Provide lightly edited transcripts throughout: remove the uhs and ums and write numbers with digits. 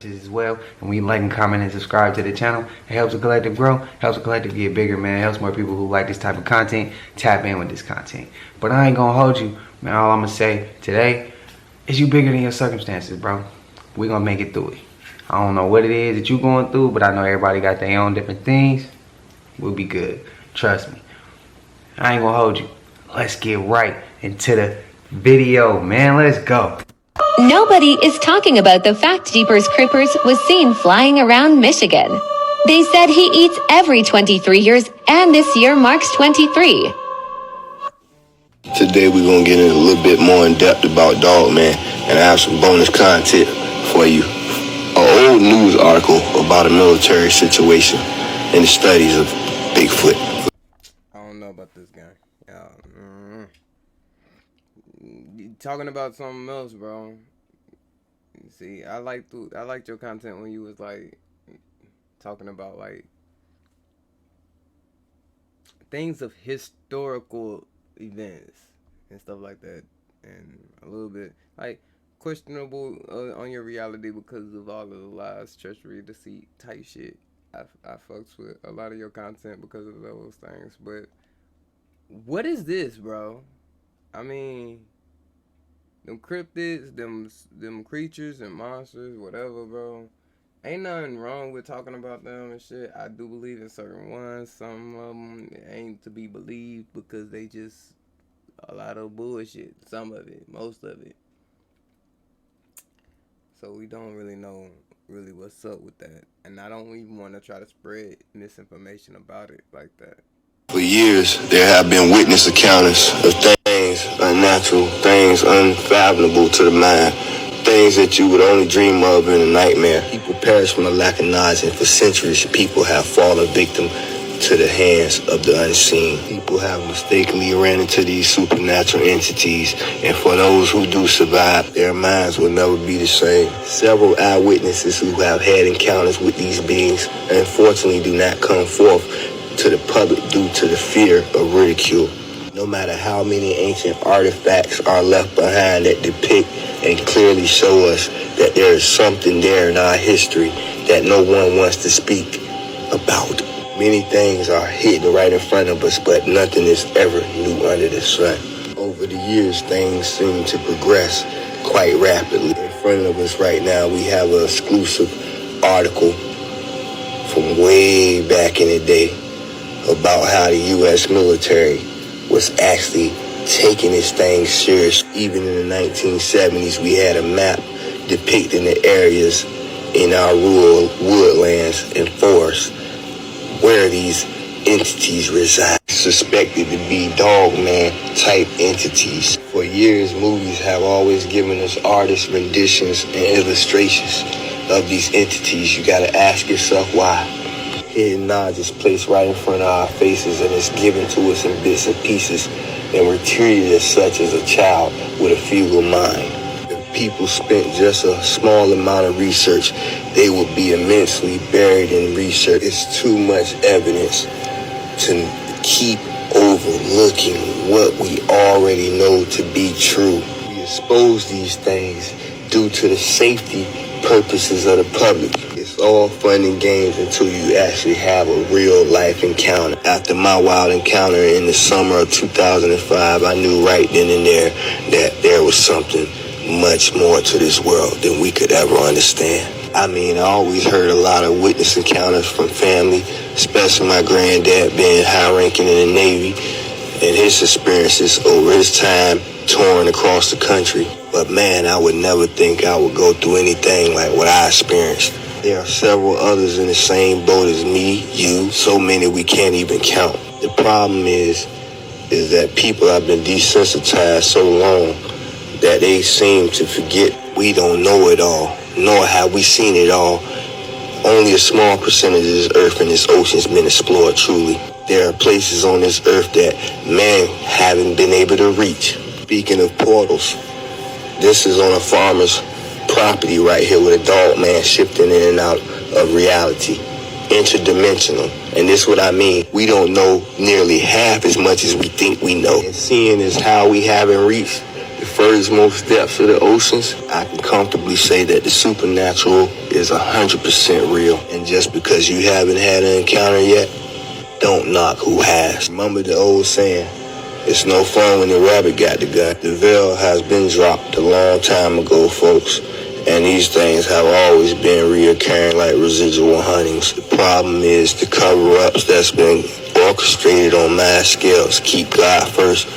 as well, and when you like and comment and subscribe to the channel, it helps the collective grow, helps the collective get bigger, man. It helps more people who like this type of content tap in with this content. But I ain't gonna hold you, man. All I'm gonna say today is you bigger than your circumstances, bro. We gonna make it through it. I don't know what it is that you going through, but I know everybody got their own different things. We'll be good, trust me. I ain't gonna hold you. Let's get right into the video, man. Let's go. Nobody is talking about the fact Jeepers Creepers was seen flying around Michigan. They said he eats every 23 years, and this year marks 23. Today we're going to get in a little bit more in depth about Dog Man, and I have some bonus content for you. An old news article about a military situation and the studies of Bigfoot. I don't know about this guy. Talking about something else, bro. See, I liked your content when you was like talking about like things of historical events and stuff like that, and a little bit like questionable on your reality because of all of the lies, treachery, deceit type shit. I fucks with a lot of your content because of those things, but what is this, bro? I mean, them cryptids, them creatures and monsters, whatever, bro. Ain't nothing wrong with talking about them and shit. I do believe in certain ones. Some of them ain't to be believed because they just a lot of bullshit. Some of it, most of it. So we don't really know really what's up with that. And I don't even want to try to spread misinformation about it like that. For years, there have been witness accounts of things unnatural, things unfathomable to the mind, things that you would only dream of in a nightmare. People perish from a lack of knowledge, and for centuries, people have fallen victim to the hands of the unseen. People have mistakenly ran into these supernatural entities, and for those who do survive, their minds will never be the same. Several eyewitnesses who have had encounters with these beings unfortunately do not come forth to the public due to the fear of ridicule. No matter how many ancient artifacts are left behind that depict and clearly show us that there is something there in our history that no one wants to speak about. Many things are hidden right in front of us, but nothing is ever new under the sun. Over the years, things seem to progress quite rapidly. In front of us right now, we have an exclusive article from way back in the day about how the U.S. military was actually taking this thing serious. Even in the 1970s, we had a map depicting the areas in our rural woodlands and forests where these entities reside, suspected to be Dogman type entities. For years, movies have always given us artist renditions and illustrations of these entities. You gotta ask yourself why. Hidden knowledge is placed right in front of our faces, and it's given to us in bits and pieces, and we're treated as such as a child with a feeble mind. If people spent just a small amount of research, they would be immensely buried in research. It's too much evidence to keep overlooking what we already know to be true. We expose these things due to the safety purposes of the public. It's all fun and games until you actually have a real life encounter. After my wild encounter in the summer of 2005, I knew right then and there that there was something much more to this world than we could ever understand. I mean, I always heard a lot of witness encounters from family, especially my granddad being high-ranking in the Navy, and his experiences over his time touring across the country. But man, I would never think I would go through anything like what I experienced. There are several others in the same boat as me, you, so many we can't even count. The problem is that people have been desensitized so long that they seem to forget we don't know it all, nor have we seen it all. Only a small percentage of this earth and its oceans been explored truly. There are places on this earth that man haven't been able to reach. Speaking of portals, this is on a farmer's property right here with a dog man shifting in and out of reality. Interdimensional. And this is what I mean. We don't know nearly half as much as we think we know. And seeing as how we haven't reached the furthest depths of the oceans, I can comfortably say that the supernatural is 100% real. And just because you haven't had an encounter yet, don't knock who has. Remember the old saying, it's no fun when the rabbit got the gun. The veil has been dropped a long time ago, folks. And these things have always been reoccurring like residual hauntings. The problem is the cover-ups that's been orchestrated on mass scales. Keep God first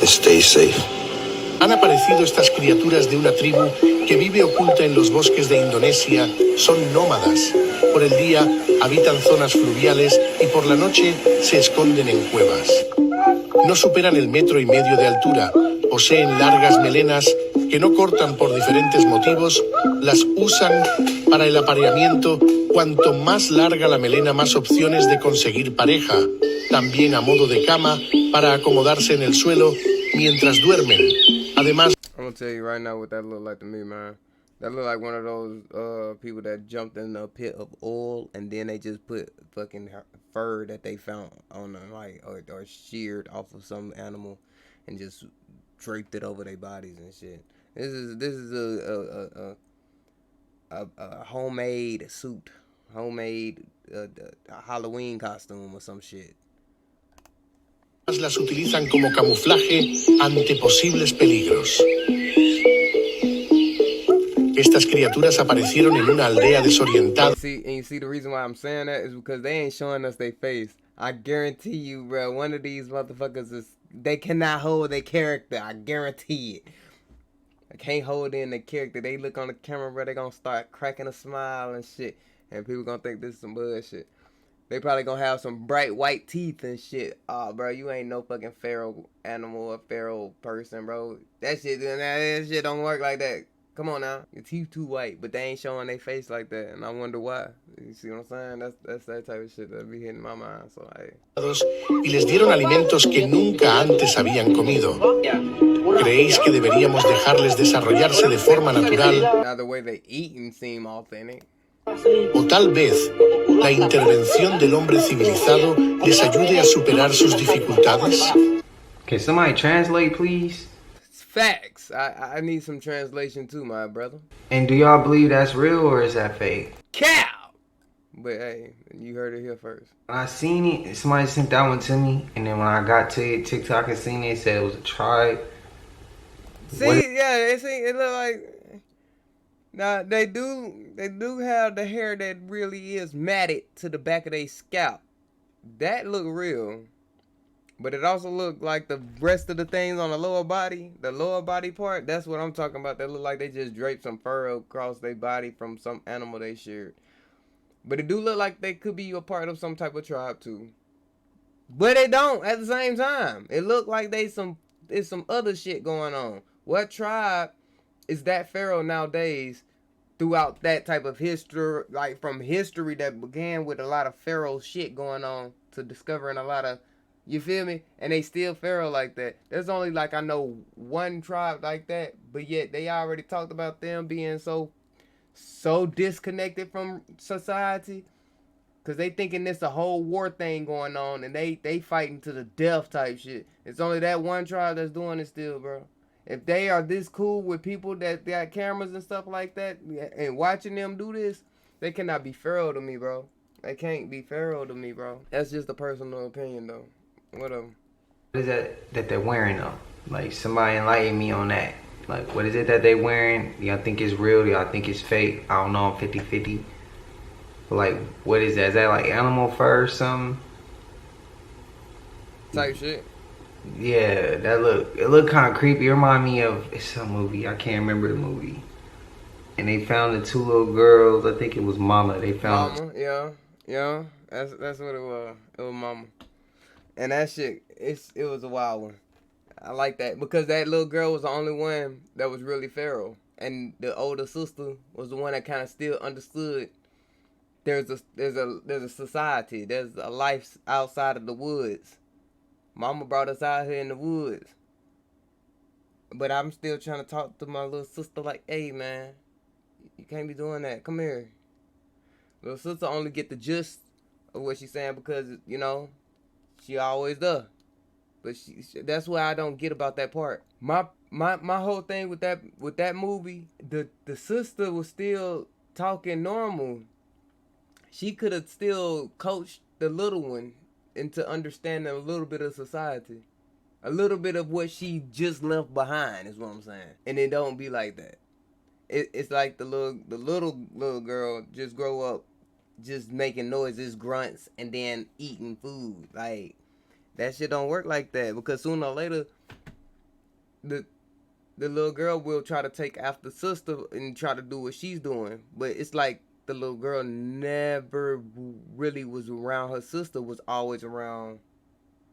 and stay safe. Han aparecido estas criaturas de una tribu que vive oculta en los bosques de Indonesia. Son nómadas. Por el día habitan zonas fluviales y por la noche se esconden en cuevas. No superan el 1,5 metros de altura. Poseen largas melenas que no cortan por diferentes motivos. Las usan para el apareamiento. Cuanto más larga la melena, más opciones de conseguir pareja. También a modo de cama para acomodarse en el suelo mientras duermen. Además, I'm gonna tell you right now what that look like to me, man. That look like one of those people that jumped in a pit of oil and then they just put fucking fur that they found on them, like or sheared off of some animal and just draped it over their bodies and shit. This is a homemade suit, homemade Halloween costume or some shit. las utilizan como camuflaje ante posibles peligros. Estas criaturas aparecieron en una aldea desorientada. And you see the reason why I'm saying that is because they ain't showing us their face. I guarantee you, bro, one of these motherfuckers they cannot hold their character. I guarantee it. I can't hold in the character. They look on the camera, bro, they gonna start cracking a smile and shit. And people gonna think this is some bullshit. They probably gonna have some bright white teeth and shit. Oh, bro, you ain't no fucking feral animal or feral person, bro. That shit don't work like that. Come on now. Your teeth too white, but they ain't showing their face like that. And I wonder why. You see what I'm saying? That's that type of shit that be hitting my mind. So, hey. Y les dieron alimentos que nunca antes habían comido. ¿Creéis que deberíamos dejarles desarrollarse de forma natural? Now the way they eating seem authentic. O tal vez la intervención del hombre civilizado les ayude a superar sus dificultades. Can somebody translate, please? It's facts. I need some translation too, my brother. And do y'all believe that's real or is that fake? Cow! But hey, you heard it here first. When I seen it, somebody sent that one to me, and then when I got to it, TikTok and seen it, said it was a tribe. See, it look like. Now they do have the hair that really is matted to the back of their scalp. That look real. But it also look like the rest of the things on the lower body part, that's what I'm talking about. That look like they just draped some fur across their body from some animal they sheared. But it do look like they could be a part of some type of tribe too. But they don't at the same time. It look like there's some other shit going on. What tribe is that feral nowadays throughout that type of history, like from history that began with a lot of feral shit going on to discovering a lot of, you feel me? And they still feral like that. There's only like I know one tribe like that, but yet they already talked about them being so disconnected from society. Cause they thinking this a whole war thing going on and they fighting to the death type shit. It's only that one tribe that's doing it still, bro. If they are this cool with people that got cameras and stuff like that and watching them do this, they cannot be feral to me, bro. They can't be feral to me, bro. That's just a personal opinion, though. Whatever. What is that they're wearing, though? Like, somebody enlighten me on that. Like, what is it that they wearing? Do y'all think it's real? Do y'all think it's fake? I don't know, I'm 50-50. Like, what is that? Is that like animal fur or something? Type shit. Yeah, it looked kind of creepy. It remind me of, it's some movie, I can't remember the movie. And they found the two little girls, I think it was Mama. They found Mama, yeah. That's what it was. It was Mama. And that shit, it was a wild one. I like that because that little girl was the only one that was really feral. And the older sister was the one that kind of still understood there's a society, there's a life outside of the woods. Mama brought us out here in the woods. But I'm still trying to talk to my little sister like, hey, man, you can't be doing that. Come here. Little sister only get the gist of what she's saying because, you know, she always does. But that's what I don't get about that part. my whole thing with that movie, the sister was still talking normal. She could have still coached the little one into understanding a little bit of society. A little bit of what she just left behind is what I'm saying. And it don't be like that. It's like the little girl just grow up just making noises, grunts, and then eating food. Like, that shit don't work like that, because sooner or later the little girl will try to take after sister and try to do what she's doing. But it's like the little girl never really was around her sister, was always around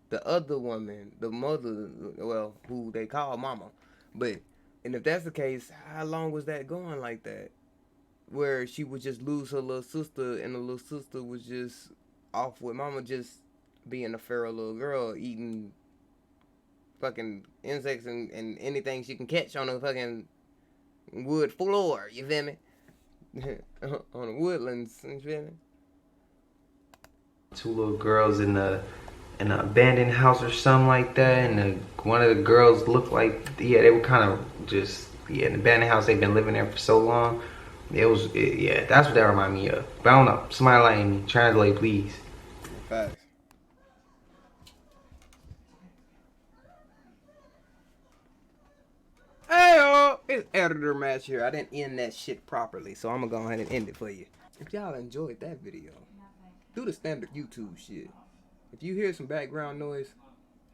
the other woman, the mother, well, who they call mama. But, and if that's the case, how long was that going like that? Where she would just lose her little sister, and the little sister was just off with mama, just being a feral little girl, eating fucking insects and anything she can catch on a fucking wood floor, you feel me? On the woodlands, you feel me? Two little girls in an abandoned house or something like that, and one of the girls looked like, yeah, they were kind of just, yeah, in the abandoned house. They've been living there for so long. Yeah, that's what that reminded me of. But I don't know. Somebody like me, translate, please. Facts. Hey, it's editor match here. I didn't end that shit properly, so I'm gonna go ahead and end it for you. If y'all enjoyed that video, do the standard YouTube shit. If you hear some background noise,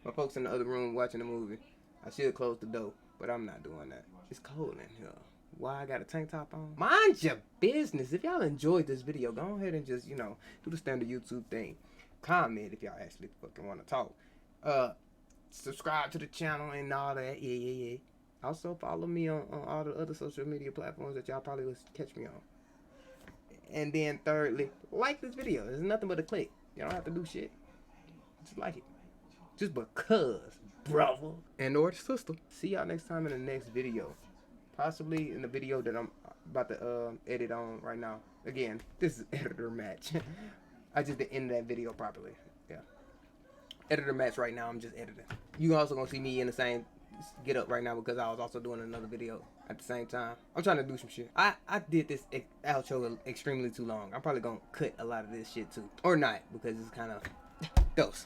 my folks in the other room watching the movie, I should close the door, but I'm not doing that. It's cold in here. Why I got a tank top on? Mind your business. If y'all enjoyed this video, go ahead and just, do the standard YouTube thing. Comment if y'all actually fucking want to talk. Subscribe to the channel and all that. Yeah. Also follow me on all the other social media platforms that y'all probably will catch me on. And then thirdly, like this video. There's nothing but a click. You don't have to do shit. Just like it. Just because, brother. And or sister. See y'all next time in the next video. Possibly in the video that I'm about to edit on right now. Again, this is editor match. I just didn't end that video properly. Yeah. Editor match right now, I'm just editing. You also gonna see me in the same get up right now because I was also doing another video at the same time. I'm trying to do some shit. I did this outro extremely too long. I'm probably gonna cut a lot of this shit too. Or not, because it's kind of dose.